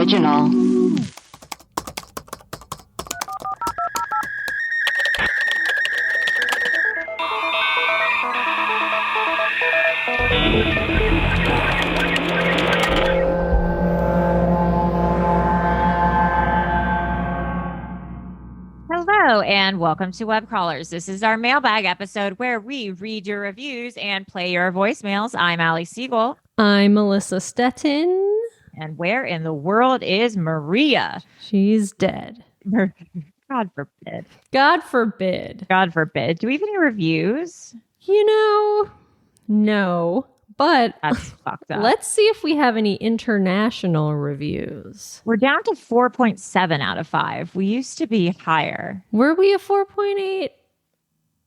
original. Hello and welcome to Web Crawlers. This is our mailbag episode where we read your reviews and play your voicemails. I'm Allie Siegel. I'm Melissa Stettin. And where in the world is Maria? She's dead. God forbid. God forbid. God forbid. Do we have any reviews? No. But that's fucked up. Let's see if we have any international reviews. We're down to 4.7 out of 5. We used to be higher. Were we a 4.8?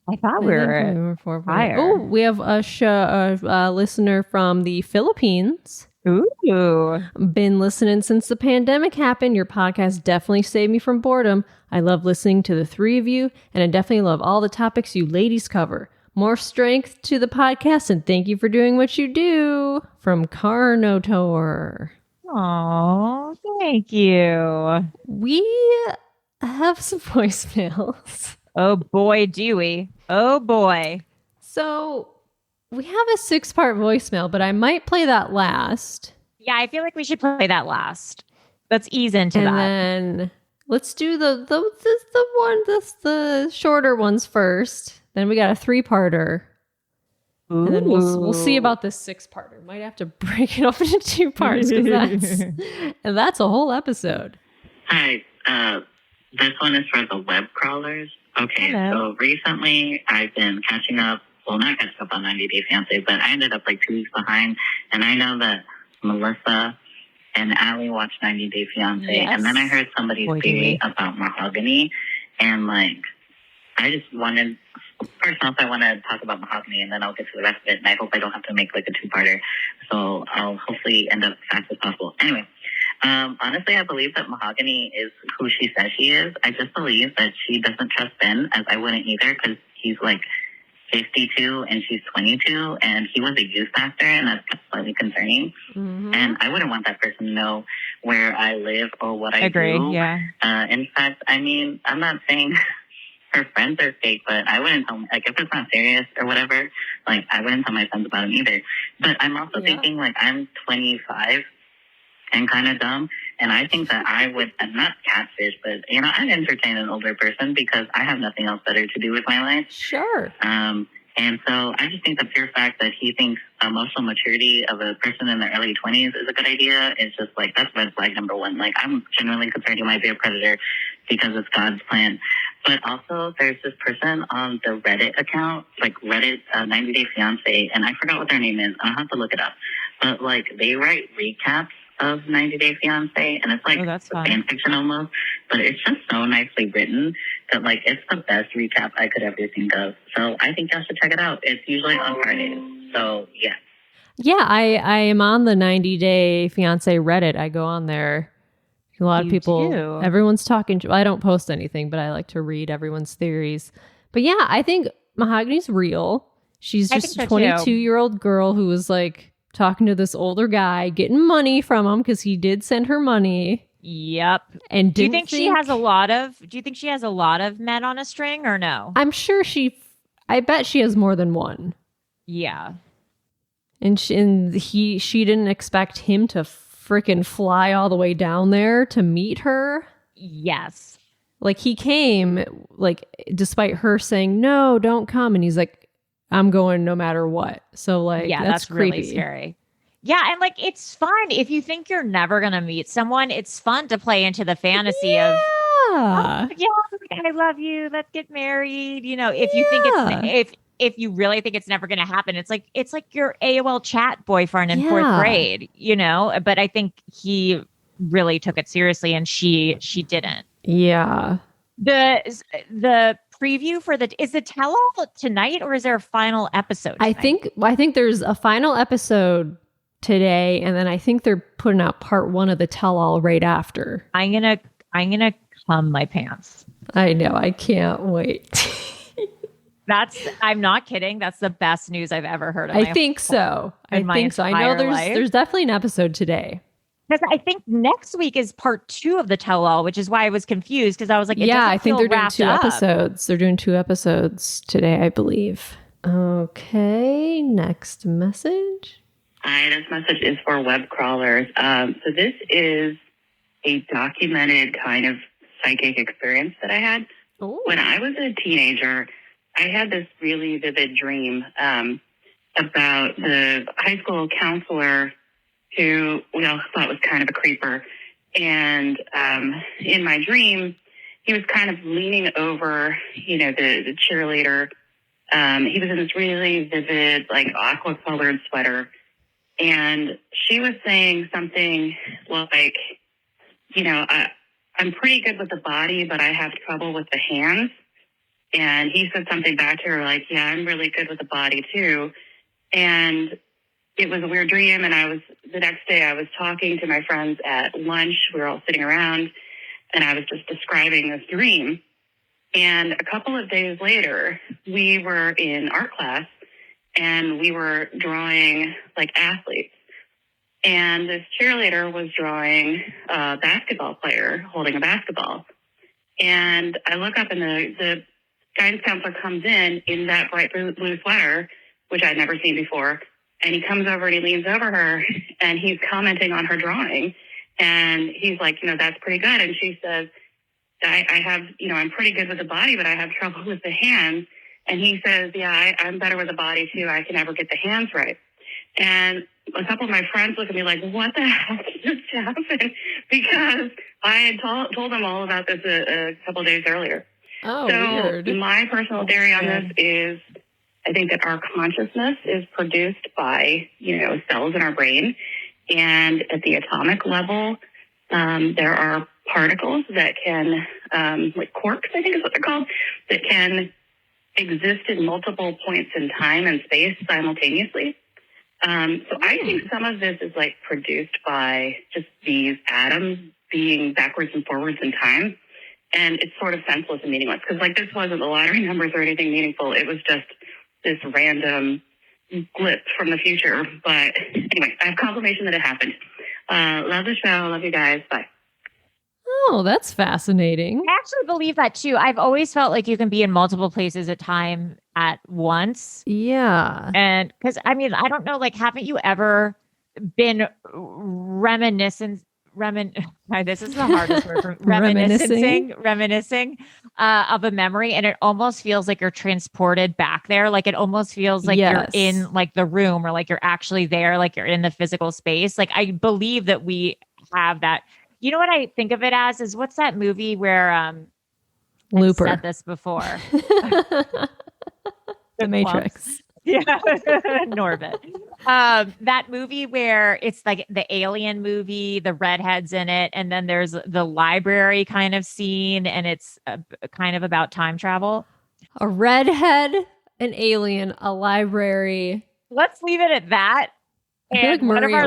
I thought we were 4.8. higher. Oh, we have a listener from the Philippines. Ooh. Been listening since the pandemic happened. Your podcast definitely saved me from boredom. I love listening to the three of you, and I definitely love all the topics you ladies cover. More strength to the podcast, and thank you for doing what you do. From Carnotor. Oh, thank you. We have some voicemails. Oh boy, do we. Oh boy. So we have a 6-part voicemail, but I might play that last. Yeah, I feel like we should play that last. Let's ease into and that. And then let's do the shorter ones first. Then we got a 3-parter. Ooh. And then we'll see about this 6-parter. Might have to break it up into 2 parts because that's a whole episode. Hi, this one is for the web crawlers. Okay, Hello. So recently I've been catching up. Well, not catching up on 90 Day Fiancé, but I ended up like 2 weeks behind. And I know that Melissa and Allie watched 90 Day Fiancé. Yes. And then I heard somebody say about Mahogany. And like, I just wanted... First off, I want to talk about Mahogany, and then I'll get to the rest of it. And I hope I don't have to make like a 2-parter. So I'll hopefully end up as fast as possible. Anyway, honestly, I believe that Mahogany is who she says she is. I just believe that she doesn't trust Ben, as I wouldn't either, because he's like 52 and she's 22, and he was a youth pastor, and that's slightly concerning. Mm-hmm. And I wouldn't want that person to know where I live or what I agree, do. Yeah. In fact, I mean, I'm not saying her friends are fake, but I wouldn't tell, like, if it's not serious or whatever, like, I wouldn't tell my friends about him either. But I'm also thinking, like, I'm 25 and kind of dumb, and I think that I would, not catfish, but, you know, I'd entertain an older person because I have nothing else better to do with my life. Sure. And so I just think the pure fact that he thinks emotional maturity of a person in their early 20s is a good idea is just like, that's red flag number 1. Like, I'm genuinely concerned he might be a predator because it's God's plan. But also, there's this person on the Reddit account, like Reddit 90 Day Fiancé, and I forgot what their name is. I'll have to look it up. But, like, they write recaps of 90 Day Fiancé, and it's like fan fiction almost, but it's just so nicely written that, like, it's the best recap I could ever think of. So I think y'all should check it out. It's usually on Fridays. So, yeah. Yeah, I am on the 90 Day Fiancé Reddit. I go on there. A lot of people, everyone's talking. I don't post anything, but I like to read everyone's theories. But yeah, I think Mahogany's real. She's just a 22-year-old girl who was like talking to this older guy, getting money from him because he did send her money. Yep. And do you think she has a lot of men on a string or no? I'm sure I bet she has more than one. Yeah. And she didn't expect him to freaking fly all the way down there to meet her. Yes. Like, he came, like, despite her saying, no, don't come. And he's like, I'm going no matter what. So, like, yeah, that's creepy. Really scary. Yeah, and, like, it's fun. If you think you're never going to meet someone, it's fun to play into the fantasy of, oh, yeah, I love you. Let's get married. You know, if you think if you really think it's never going to happen, it's like your AOL chat boyfriend in 4th grade, you know. But I think he really took it seriously, and she didn't. Yeah. The preview for is the tell-all tonight, or is there a final episode tonight? I think there's a final episode today, and then I think they're putting out part 1 of the tell-all right after. I'm gonna cum my pants. I know. I can't wait. I'm not kidding. That's the best news I've ever heard. I think so. I know there's definitely an episode today. Because I think next week is part 2 of the tell-all, which is why I was confused because I was like, I think they're doing 2 episodes. They're doing 2 episodes today, I believe. Okay, next message. Hi, this message is for web crawlers. So this is a documented kind of psychic experience that I had. Ooh. When I was a teenager. I had this really vivid dream about the high school counselor who we all thought was kind of a creeper. And in my dream, he was kind of leaning over, the cheerleader. He was in this really vivid, like aqua-colored sweater. And she was saying something like, I'm pretty good with the body, but I have trouble with the hands. And he said something back to her like, yeah, I'm really good with the body too. And it was a weird dream. And the next day I was talking to my friends at lunch. We were all sitting around and I was just describing this dream. And a couple of days later, we were in art class and we were drawing like athletes. And this cheerleader was drawing a basketball player holding a basketball. And I look up and the guidance counselor comes in that bright blue sweater, which I'd never seen before. And he comes over and he leans over her and he's commenting on her drawing. And he's like, that's pretty good. And she says, I have, I'm pretty good with the body, but I have trouble with the hands. And he says, yeah, I'm better with the body too. I can never get the hands right. And a couple of my friends look at me like, what the heck just happened? Because I had told them all about this a couple of days earlier. Oh, so weird. My personal theory on this is I think that our consciousness is produced by, cells in our brain. And at the atomic level, there are particles that can, like quarks, I think is what they're called, that can exist in multiple points in time and space simultaneously. So I think some of this is like produced by just these atoms being backwards and forwards in time. And it's sort of senseless and meaningless because like this wasn't the lottery numbers or anything meaningful. It was just this random glitch from the future. But anyway, I have confirmation that it happened. Love the show. Love you guys. Bye. Oh, that's fascinating. I actually believe that too. I've always felt like you can be in multiple places at once. Yeah. And because I don't know, like, haven't you ever been reminiscing this is the hardest word for reminiscing of a memory, and it almost feels like you're transported back there. Like it almost feels like you're in like the room, or like you're actually there, like you're in the physical space. Like I believe that we have that. You know what I think of it as is what's that movie where Looper. I've said this before. The Matrix. Yeah. Norbit. That movie where it's like the alien movie, the redhead's in it, and then there's the library kind of scene, and it's kind of about time travel. A redhead, an alien, a library. Let's leave it at that. And one of our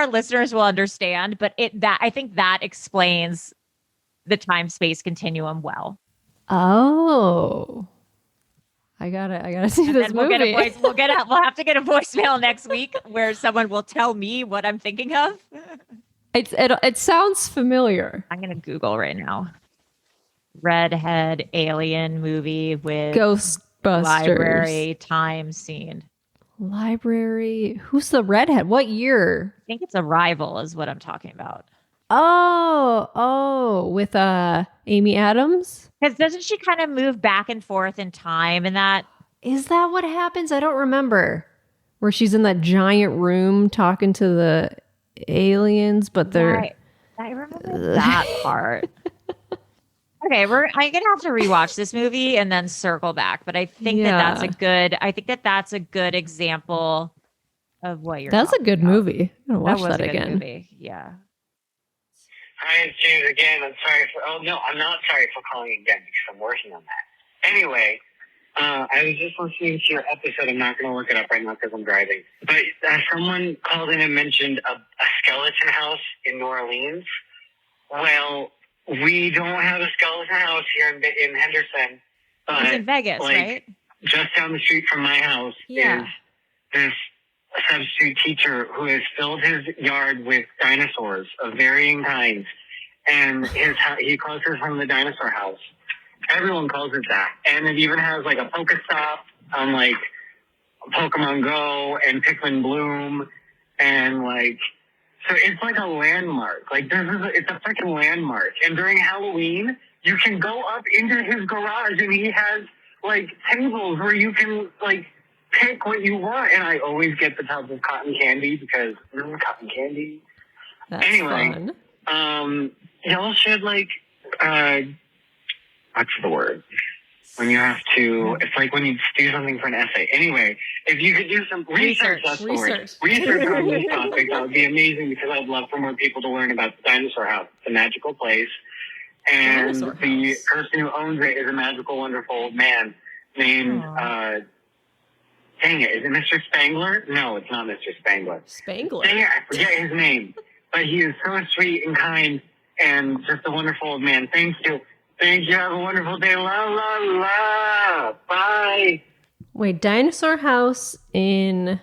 listeners will understand, but I think that explains the time-space continuum well. Oh. I gotta see this movie. We'll have to get a voicemail next week where someone will tell me what I'm thinking of. It sounds familiar. I'm gonna Google right now. Redhead alien movie with Ghostbusters library time scene. Library. Who's the redhead? What year? I think it's Arrival is what I'm talking about. Oh, with Amy Adams? Because doesn't she kind of move back and forth in time and that? Is that what happens? I don't remember. Where she's in that giant room talking to the aliens, but they're... I remember that part. Okay, I'm gonna have to rewatch this movie and then circle back. But I think that's a good example of what you're. That's a good about. movie. I'm gonna watch that a good again. Movie. Yeah. Hi, it's James again. I'm not sorry for calling again because I'm working on that. Anyway, I was just listening to your episode. I'm not going to look it up right now because I'm driving. But someone called in and mentioned a skeleton house in New Orleans. Well, we don't have a skeleton house here in Henderson. It's in Vegas, right? Just down the street from my house is this substitute teacher who has filled his yard with dinosaurs of varying kinds, and he calls her from the dinosaur house. Everyone calls it that, and it even has like a Pokestop on like Pokemon Go and Pikmin Bloom, and like, so it's like a landmark. Like it's a freaking landmark. And during Halloween, you can go up into his garage, and he has like tables where you can like pick what you want. And I always get the tubs of cotton candy because cotton candy. That's anyway, fun. Y'all should like what's the word? When you have to, it's like when you do something for an essay. Anyway, if you could do some research, that's the word. Research on this topic, that would be amazing because I'd love for more people to learn about the dinosaur house. It's a magical place. And the person who owns it is a magical, wonderful old man named, dang it, is it Mr. Spangler? No, it's not Mr. Spangler. Spangler? Dang it, I forget his name. But he is so sweet and kind and just a wonderful old man. Thank you. Thank you. Have a wonderful day. La, la, la. Bye. Wait, Dinosaur House in,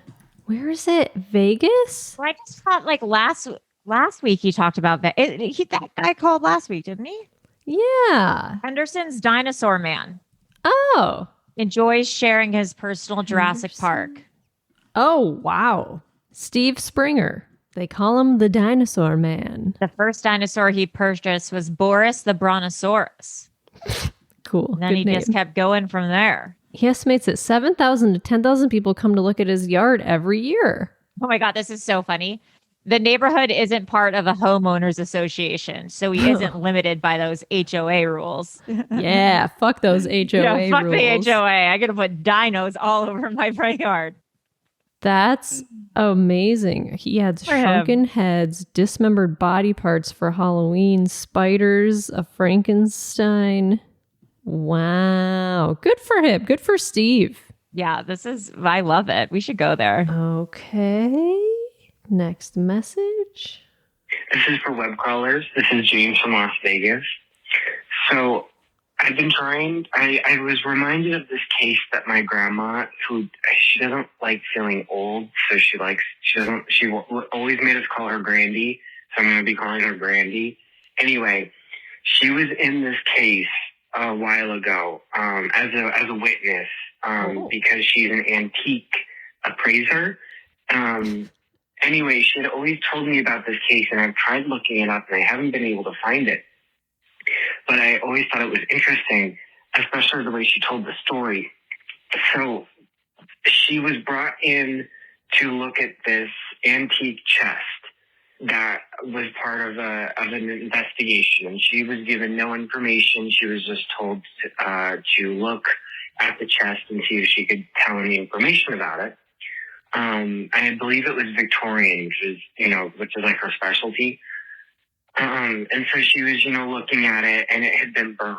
where is it? Vegas? Well, I just thought like last week he talked about that. That guy called last week, didn't he? Yeah. Henderson's Dinosaur Man. Oh. Enjoys sharing his personal Jurassic Park. Oh, wow. Steve Springer. They call him the Dinosaur Man. The first dinosaur he purchased was Boris the Brontosaurus. Cool. And then he just kept going from there. He estimates that 7,000 to 10,000 people come to look at his yard every year. Oh my God, this is so funny. The neighborhood isn't part of a homeowners association, so he isn't limited by those HOA rules. Yeah, fuck those HOA yeah, fuck rules. the HOA. I gotta put dinos all over my front yard. That's amazing. He had shrunken heads, dismembered body parts for Halloween, spiders, a Frankenstein. Wow. Good for him. Good for Steve. Yeah, I love it. We should go there. Okay. Next message. This is for web crawlers. This is James from Las Vegas. So I've been trying, I was reminded of this case that my grandma, she doesn't like feeling old, so she always made us call her Grandy, so I'm going to be calling her Grandy. Anyway, she was in this case a while ago as a witness because she's an antique appraiser. Anyway, she had always told me about this case, and I've tried looking it up, and I haven't been able to find it. But I always thought it was interesting, especially the way she told the story. So she was brought in to look at this antique chest that was part of an investigation. And she was given no information. She was just told to look at the chest and see if she could tell any information about it. I believe it was Victorian, which is like her specialty. And so she was, looking at it, and it had been burned.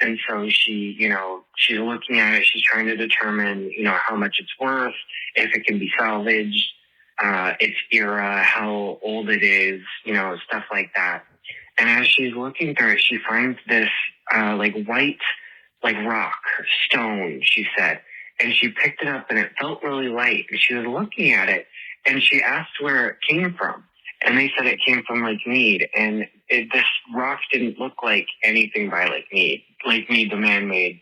And so she's looking at it. She's trying to determine, how much it's worth, if it can be salvaged, its era, how old it is, stuff like that. And as she's looking through it, she finds this, white, rock, stone, she said. And she picked it up, and it felt really light. And she was looking at it, and she asked where it came from. And they said it came from Lake Mead. And this rock didn't look like anything by Lake Mead. Lake Mead, the man-made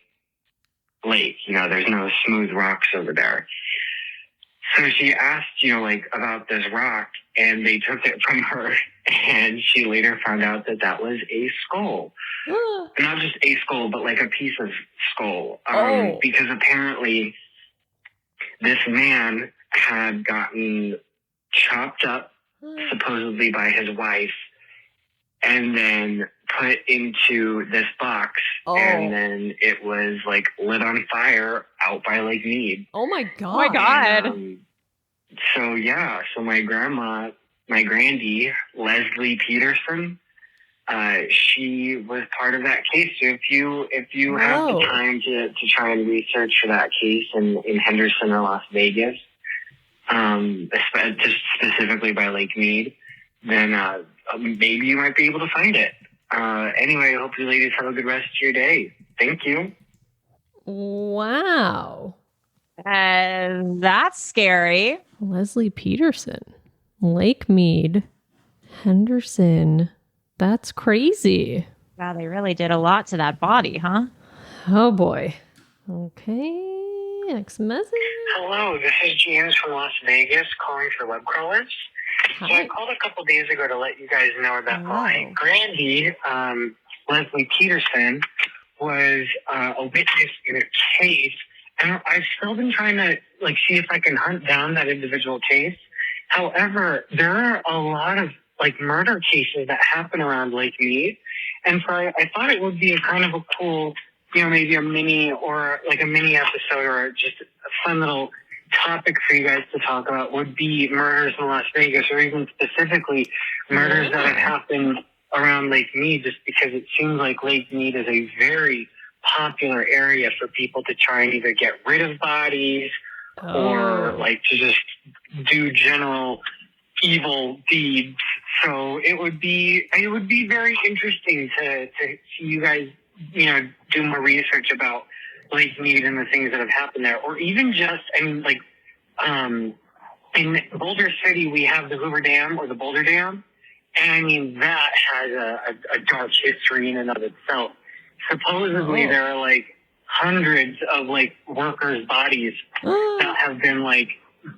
lake. There's no smooth rocks over there. So she asked, about this rock, and they took it from her. And she later found out that was a skull. Not just a skull, but like a piece of skull. Because apparently this man had gotten chopped up, supposedly by his wife, and then put into this box, and then it was lit on fire out by Lake Mead. Oh my God. Oh my God. So my grandma, my Grandy, Leslie Peterson, she was part of that case. So if you have the time to try and research for that case in Henderson or Las Vegas, just specifically by Lake Mead, then maybe you might be able to find it. Anyway, I hope you ladies have a good rest of your day. Thank you. Wow. That's scary. Leslie Peterson, Lake Mead, Henderson. That's crazy. Wow, they really did a lot to that body, huh? Oh boy. Okay, next message. Hello, this is James from Las Vegas calling for web crawlers. Hi. So I called a couple days ago to let you guys know that my granddie, Leslie Peterson, was a witness in a case. And I've still been trying to see if I can hunt down that individual case. However, there are a lot of murder cases that happen around Lake Mead. And so I thought it would be a kind of a cool, maybe a mini episode or just a fun little topic for you guys to talk about would be murders in Las Vegas, or even specifically murders that have happened around Lake Mead, just because it seems like Lake Mead is a very popular area for people to try and either get rid of bodies or to just do general evil deeds. So it would be very interesting to see you guys, do more research about Lake Mead and the things that have happened there, or even just, in Boulder City, we have the Hoover Dam or the Boulder Dam. And that has a dark history in and of itself. Supposedly there are hundreds of workers' bodies that have been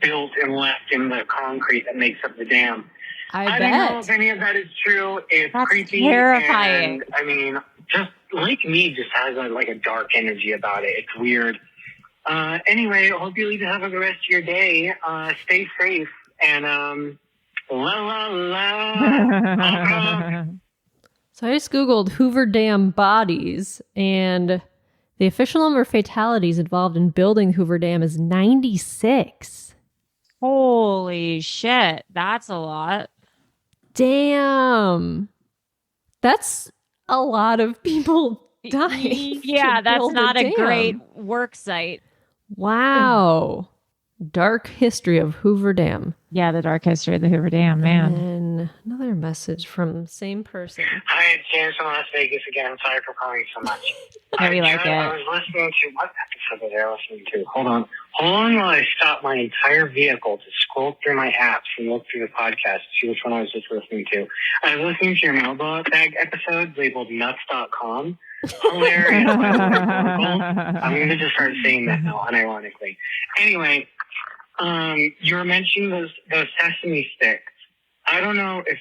built and left in the concrete that makes up the dam. I don't know if any of that is true. It's creepy. Terrifying. And just Lake Mead just has a dark energy about it. It's weird. Anyway, I hope you leave to have a good rest of your day. Stay safe and la la la. So I just Googled Hoover Dam bodies, and the official number of fatalities involved in building Hoover Dam is 96. Holy shit. That's a lot. Damn. That's a lot of people dying. Yeah, that's not a great work site. Wow. Dark history of Hoover Dam. Yeah, the dark history of the Hoover Dam, man. And another message from same person. Hi, it's James from Las Vegas again. I'm sorry for calling so much. I was listening to, what episode was I listening to? Hold on while I stop my entire vehicle to scroll through my apps and look through the podcast to see which one I was just listening to. I was listening to your mailbag episode labeled nuts.com. Hilarious. I'm going to just start saying that now, unironically. Anyway, you were mentioning those sesame sticks. I don't know if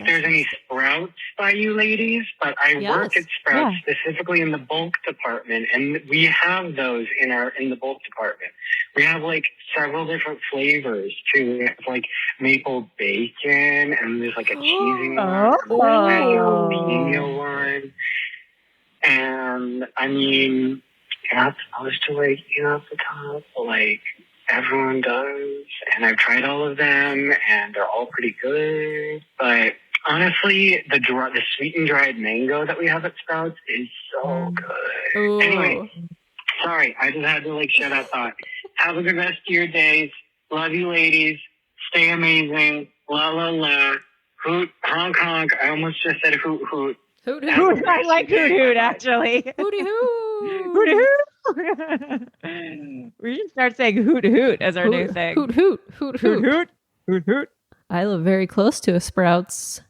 there's any Sprouts by you ladies, but I work at Sprouts specifically in the bulk department, and we have those in the bulk department. We have several different flavors too. We have maple bacon, and there's a cheesy one, and there's a jalapeno one. And I mean, you're not supposed to eat off the top, but everyone does, and I've tried all of them, and they're all pretty good. But honestly, the sweet and dried mango that we have at Sprouts is so good. Ooh. Anyway, sorry, I just had to share that thought. Have a good rest of your days. Love you, ladies. Stay amazing. La la la. Hoot, honk honk. I almost just said hoot hoot. Hoot hoot. I like hoot hoot, actually. Hooty hoot. Hooty hoot. We should start saying hoot hoot as our new thing. Hoot hoot. Hoot hoot. Hoot hoot. Hoot hoot. I live very close to a Sprouts.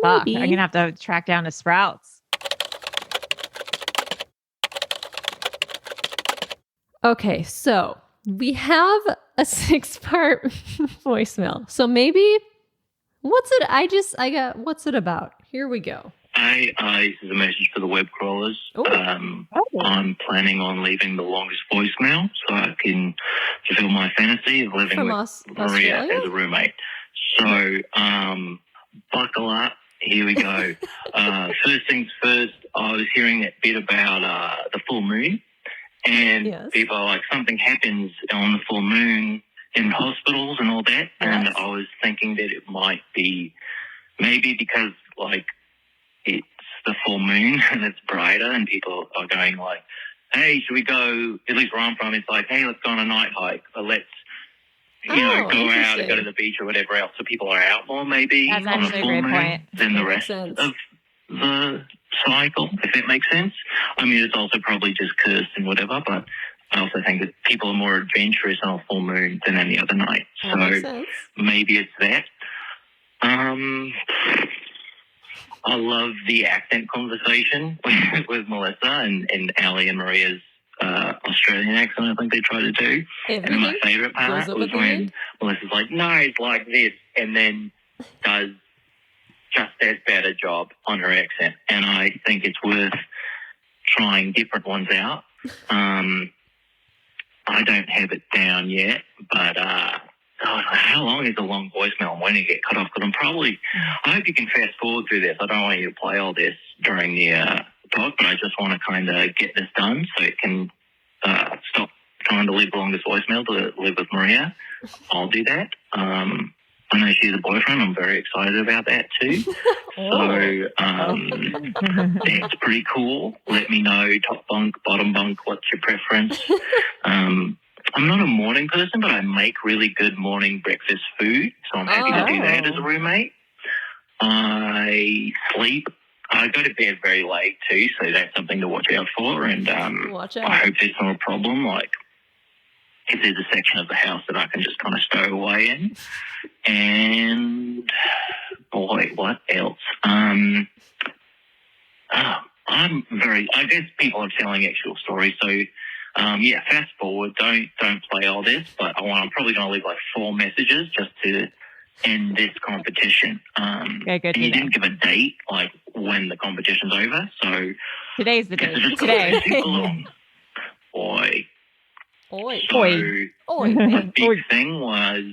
Fuck, I'm going to have to track down a Sprouts. Okay, so we have a 6-part voicemail. So maybe, what's it about? Here we go. Hi, this is a message for the web crawlers. I'm planning on leaving the longest voicemail so I can fulfill my fantasy of living with Maria as a roommate. So, buckle up. Here we go. First things first, I was hearing that bit about the full moon. And people are like, something happens on the full moon in hospitals and all that. And I was thinking that it might be maybe because, it's the full moon and it's brighter and people are going hey, should we go, at least where I'm from, it's hey, let's go on a night hike, or let's, go out and go to the beach or whatever else. So people are out more maybe on the full moon than the rest of the cycle, if that makes sense. I mean, it's also probably just cursed and whatever, but I also think that people are more adventurous on a full moon than any other night. So maybe it's that. I love the accent conversation with Melissa and Ali and Maria's Australian accent, I think they try to do. And my favourite part was when Melissa's like, no, it's like this, and then does just as bad a job on her accent. And I think it's worth trying different ones out. I don't have it down yet, but God, how long is a long voicemail and when you get cut off? Because I hope you can fast forward through this. I don't want you to play all this during the talk, but I just want to kind of get this done so it can stop trying to leave the longest voicemail to live with Maria. I'll do that. I know she's a boyfriend. I'm very excited about that too. So that's pretty cool. Let me know, top bunk, bottom bunk, what's your preference? I'm not a morning person, but I make really good morning breakfast food, so I'm happy to do that as a roommate. I go to bed very late too, so that's something to watch out for, and I hope there's not a problem, like if there's a section of the house that I can just kind of stow away in. And boy, what else? I guess people are telling actual stories, so fast forward, don't play all this, but I'm probably going to leave like 4 messages just to end this competition. Okay, good. And you didn't give a date, like when the competition's over, so today's the date. Today. Super long. Boy. Oi. So the big thing was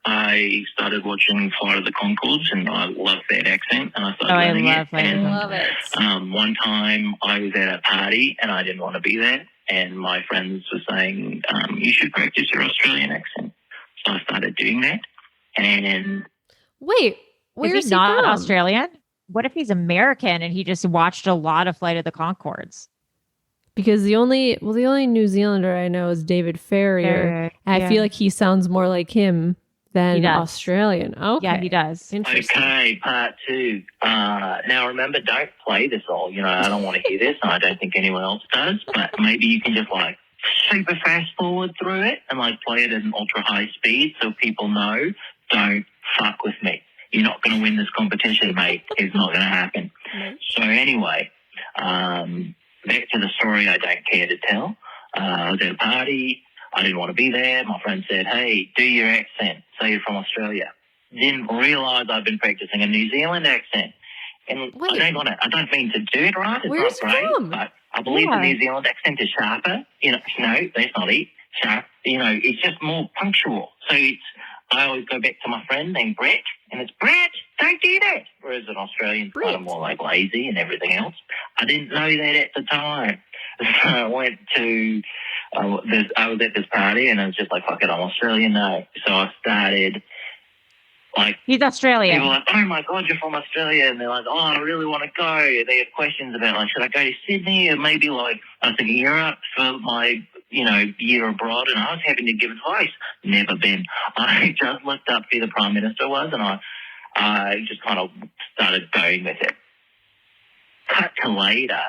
I started watching Flight of the Conchords, and I love that accent, and I started learning it. I love it. One time I was at a party and I didn't want to be there, and my friends were saying, you should practice your Australian accent. So I started doing that. And wait, where is he not from? Australian? What if he's American and he just watched a lot of Flight of the Conchords? Because the only New Zealander I know is David Farrier. I feel like he sounds more like him than Australian. Okay. Yeah, he does. Okay, part 2. Now remember, don't play this all. I don't want to hear this, and I don't think anyone else does, but maybe you can just like super fast forward through it and like play it at an ultra high speed so people know, don't fuck with me. You're not going to win this competition, mate. It's not going to happen. So anyway, back to the story I don't care to tell. I was at a party. I didn't want to be there. My friend said, hey, do your accent. Say you're from Australia. Didn't realise I've been practicing a New Zealand accent. And I don't mean to do it right. It's not great. From? But I believe the New Zealand accent is sharper. No, that's not it. Sharp. It's just more punctual. So I always go back to my friend named Brett, and it's Brett, don't do that. Whereas an Australian's kind of more like lazy and everything else. I didn't know that at the time. So I went to, I was at this party, and I was just like, fuck it, I'm Australian now. So I started, like... He's Australian. People were like, oh my God, you're from Australia. And they're like, oh, I really want to go. They have questions about, like, should I go to Sydney or maybe, like, I was thinking Europe for my... year abroad, and I was having to give advice. Never been. I just looked up who the Prime Minister was, and I just kind of started going with it. Cut to later,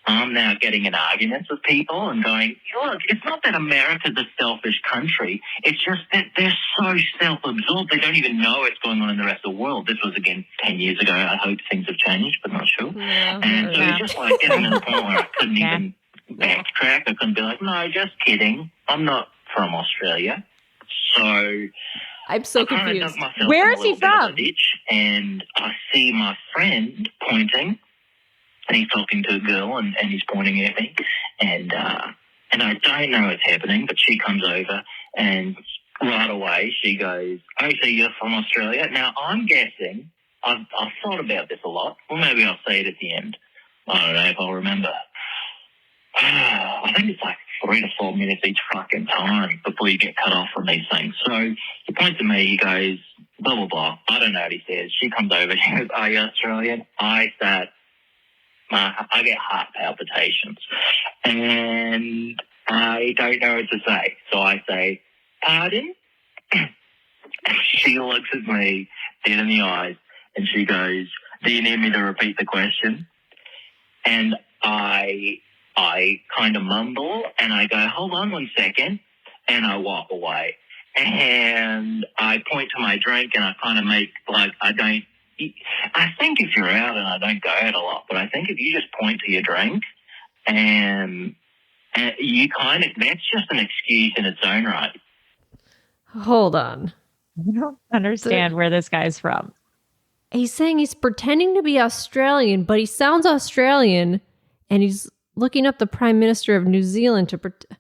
I'm now getting in arguments with people and going, look, it's not that America's a selfish country. It's just that they're so self-absorbed, they don't even know what's going on in the rest of the world. This was, again, 10 years ago. I hope things have changed, but not sure. And so it's just like getting to the point where I couldn't even backtrack. I couldn't be like, no, just kidding. I'm not from Australia. So I'm so confused. Where is he from? And I see my friend pointing, and he's talking to a girl, and he's pointing at me, and I don't know what's happening, but she comes over, and right away she goes, oh, so you're from Australia? Now I'm guessing, I've thought about this a lot. Well, maybe I'll say it at the end. I don't know if I'll remember. I think it's like 3 to 4 minutes each fucking time before you get cut off from these things. So he points at me, he goes, blah, blah, blah. I don't know what he says. She comes over, she goes, are you Australian? I get heart palpitations. And I don't know what to say. So I say, pardon? She looks at me dead in the eyes, and she goes, do you need me to repeat the question? And I I kind of mumble and I go, hold on 1 second, and I walk away. And I point to my drink and I kind of make like I think if you're out, and I don't go out a lot, but I think if you just point to your drink and you kind of, that's just an excuse in its own right. Hold on. I don't understand where this guy's from. He's saying he's pretending to be Australian, but he sounds Australian, and he's looking up the Prime Minister of New Zealand to pretend.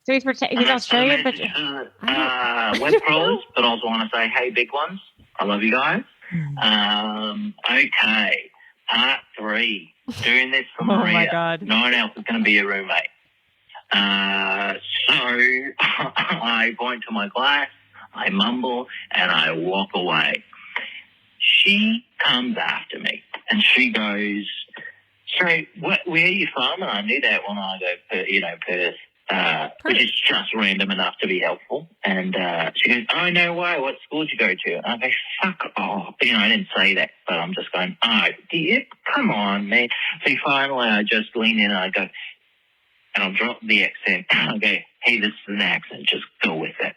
So he's Australian, but Webcrawlers, but I also want to say, hey, big ones, I love you guys. Okay, part 3. Doing this for Maria. Oh my God. No one else is going to be a roommate. So I point to my glass, I mumble, and I walk away. She comes after me, and she goes, so where are you from? And I knew that when I go, Perth, which is just random enough to be helpful. And she goes, oh, no way, what school did you go to? And I go, fuck off. I didn't say that, but I'm just going, oh, come on, man. So finally I just lean in and I go, and I'll drop the accent. I go, hey, this is an accent, just go with it.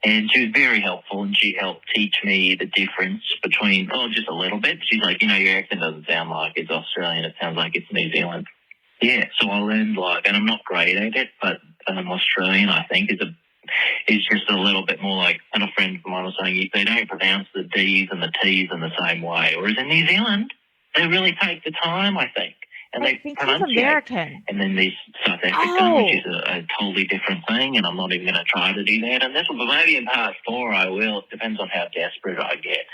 And she was very helpful, and she helped teach me the difference between, just a little bit. She's like, your accent doesn't sound like it's Australian, it sounds like it's New Zealand. Yeah, so I learned, and I'm not great at it, but Australian, I think, is just a little bit more like, and a friend of mine was saying, they don't pronounce the D's and the T's in the same way. Whereas in New Zealand, they really take the time, I think. And I think he's American. And then there's South African, which is a totally different thing, and I'm not even going to try to do that. And this will, but maybe in part 4 I will. It depends on how desperate I get.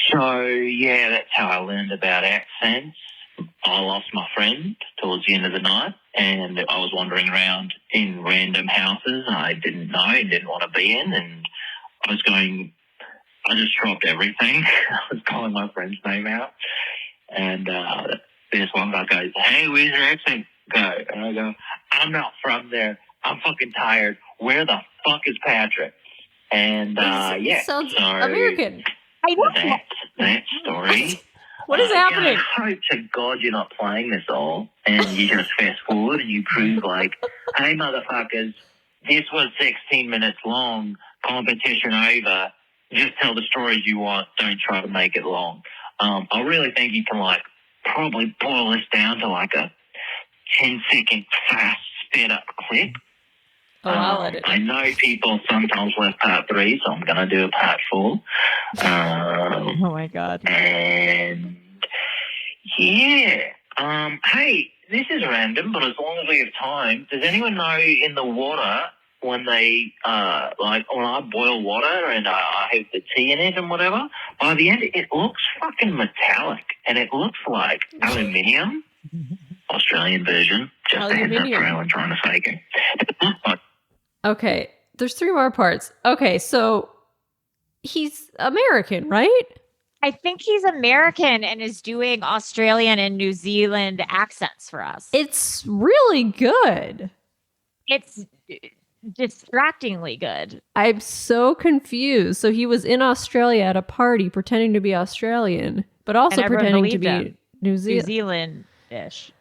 So, yeah, that's how I learned about accents. I lost my friend towards the end of the night, and I was wandering around in random houses I didn't know and didn't want to be in, and I just dropped everything. I was calling my friend's name out. And this one guy goes, hey, where's your accent go? And I go, I'm not from there. I'm fucking tired. Where the fuck is Patrick? And sounds American. I know that story. What is happening? I hope to God you're not playing this all, and you just fast forward and you prove like, hey, motherfuckers, this was 16 minutes long. Competition over. Just tell the stories you want. Don't try to make it long. I really think you can probably boil this down to a 10-second fast sped up clip. I'll edit it. I know people sometimes left part 3, so I'm going to do a part 4. Oh my God. And yeah. Hey, this is random, but as long as we have time, does anyone know in the water when they, when I boil water and I have the tea in it and whatever, by the end it looks fucking metallic and it looks like aluminium. Australian version. Just a heads up for anyone trying to fake it. Okay, there's 3 more parts. Okay, so he's American, right? I think he's American and is doing Australian and New Zealand accents for us. It's really good. It's distractingly good. I'm so confused. So he was in Australia at a party pretending to be Australian, but also pretending to be New Zealand-ish.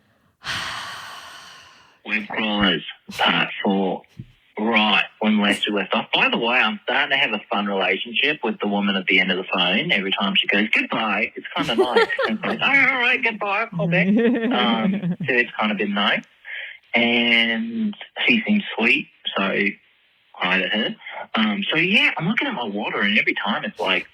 Webcrawlers, part 4. Right, when Lester left off. By the way, I'm starting to have a fun relationship with the woman at the end of the phone. Every time she goes, goodbye, it's kind of nice. And goes, all right, goodbye, I'll call back. So it's kind of been nice. And she seems sweet, so hi to her. So yeah, I'm looking at my water, and every time it's like,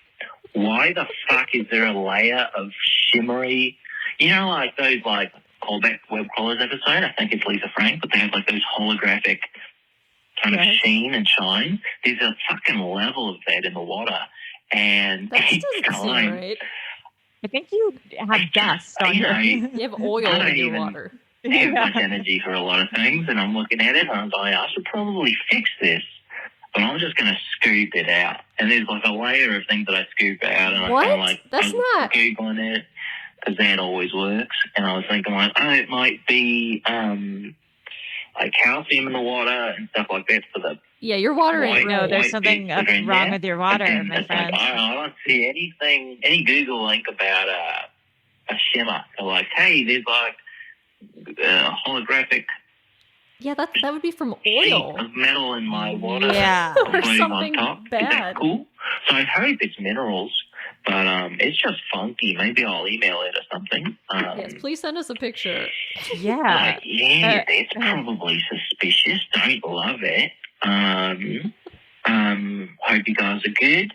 why the fuck is there a layer of shimmery, like those callback Webcrawlers episode? I think it's Lisa Frank, but they have those holographic kind of sheen and shine. There's a fucking level of that in the water, and it's fine. Right. I think you have dust on you have oil in your water. Have much energy for a lot of things, and I'm looking at it and I'm like, I should probably fix this, but I'm just going to scoop it out. And there's a layer of things that I scoop out, and what? I That's not Googling it because that always works. And I was thinking it might be calcium in the water and stuff like that for the your water ain't no, there's something wrong with your water, my friend. I don't see any Google link about a shimmer. They're like, hey, there's like holographic. Yeah, that would be from sheet oil. of metal in my water. Yeah. Or something on top. bad. Is that cool? So I hope it's minerals, but it's just funky. Maybe I'll email it or something. Yes, please send us a picture. Yeah. It's probably suspicious. Don't love it. Hope you guys are good.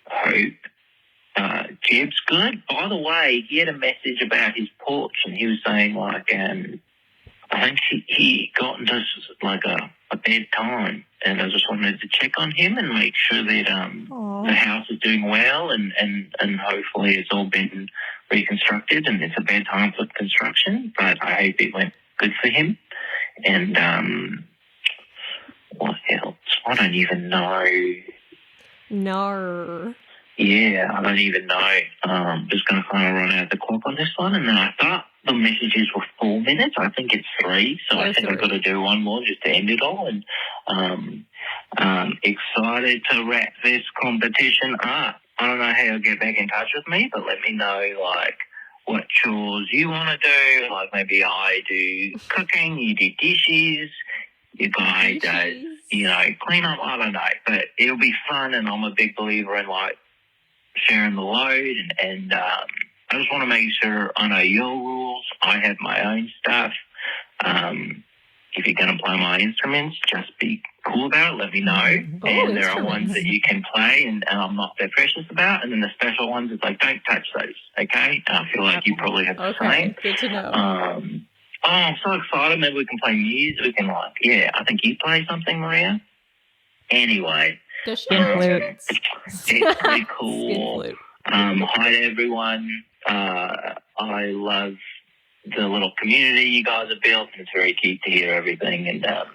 Hope Jeb's good. By the way, he had a message about his porch, and he was saying like, I think he got into like a bad time, and I just wanted to check on him and make sure that the house is doing well, and hopefully it's all been reconstructed, and it's a bad time for construction, but I hope it went good for him. And what else? I don't even know. No. Yeah, I don't even know. Just going to kind of run out the clock on this one, and then I thought the messages were 4 minutes. I think it's 3, so I think I've got to do one more just to end it all. And excited to wrap this competition up. I don't know how you'll get back in touch with me, but let me know, like, what chores you want to do. Like, maybe I do cooking, you do dishes, you guys do, clean up. I don't know, but it'll be fun, and I'm a big believer in, like, sharing the load, and I just want to make sure I know your rules. I have my own stuff. If you're going to play my instruments, just be cool about it. Let me know. And there are ones that you can play, and I'm not that precious about. And then the special ones, it's like, don't touch those, okay? I feel like you probably have the same. Good to know. I'm so excited. Maybe we can play music. We can, like, I think you play something, Maria. Anyway. It's pretty cool. Hi to everyone. I love the little community you guys have built, and it's very cute to hear everything. And I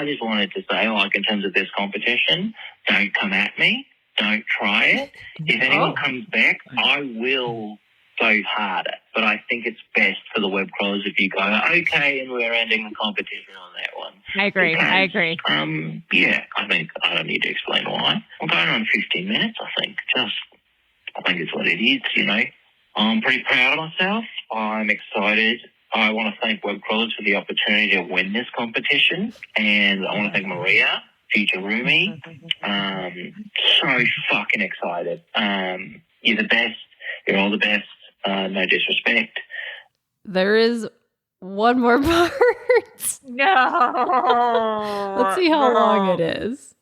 just wanted to say, like, in terms of this competition, don't come at me. Don't try it. If anyone comes back, I will go harder. But I think it's best for the web crawlers if you go, okay, and we're ending the competition on that one. I agree. Because, I agree. I think I don't need to explain why. I'm going on 15 minutes, I think. I think it's what it is, I'm pretty proud of myself. I'm excited. I want to thank Web Crawlers for the opportunity to win this competition. And I want to thank Maria, future roomie. So fucking excited. You're the best. You're all the best. No disrespect. There is one more part. No. Let's see how long it is.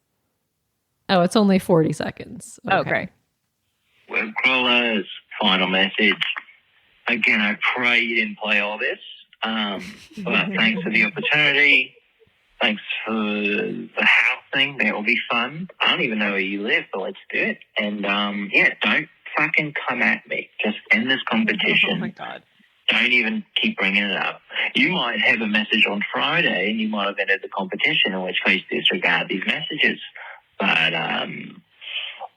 Oh, it's only 40 seconds. Okay. Oh, great. Web Crawlers, final message. Again, I pray you didn't play all this. But thanks for the opportunity. Thanks for the house thing. That will be fun. I don't even know where you live, but let's do it. And don't fucking come at me. Just end this competition. Oh my God. Don't even keep bringing it up. You might have a message on Friday and you might have entered the competition, in which case disregard these messages. But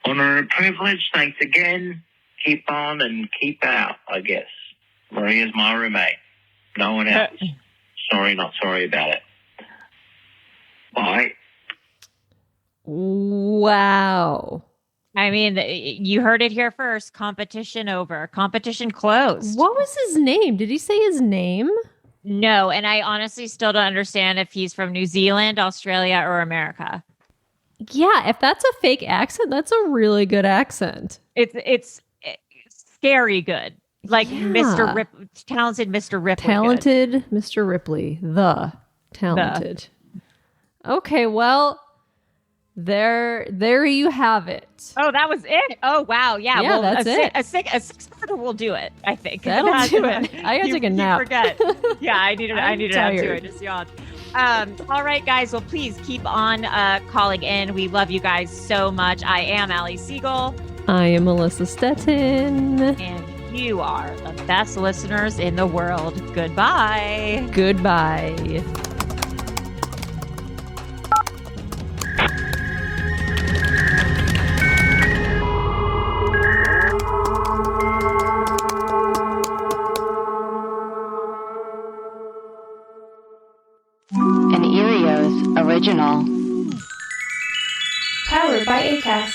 honor and privilege, thanks again. Keep on and keep out, I guess. Maria's my roommate. No one else. Sorry, not sorry about it. Bye. Wow. I mean, you heard it here first. Competition over. Competition closed. What was his name? Did he say his name? No, and I honestly still don't understand if he's from New Zealand, Australia, or America. Yeah, if that's a fake accent, that's a really good accent. It's scary good. Like talented Mr. Ripley. Talented good. Mr. Ripley. The talented. Okay, well, there you have it. Oh, that was it. Oh, wow. Yeah, well, that's it. A six-parter will do it, I think. That'll do it. I gotta take a nap. Forget. Yeah, I need a nap too. I just yawned. All right, guys. Well, please keep on calling in. We love you guys so much. I am Allie Siegel. I am Melissa Stettin. And you are the best listeners in the world. Goodbye. Goodbye. An Erios original. Powered by Acast.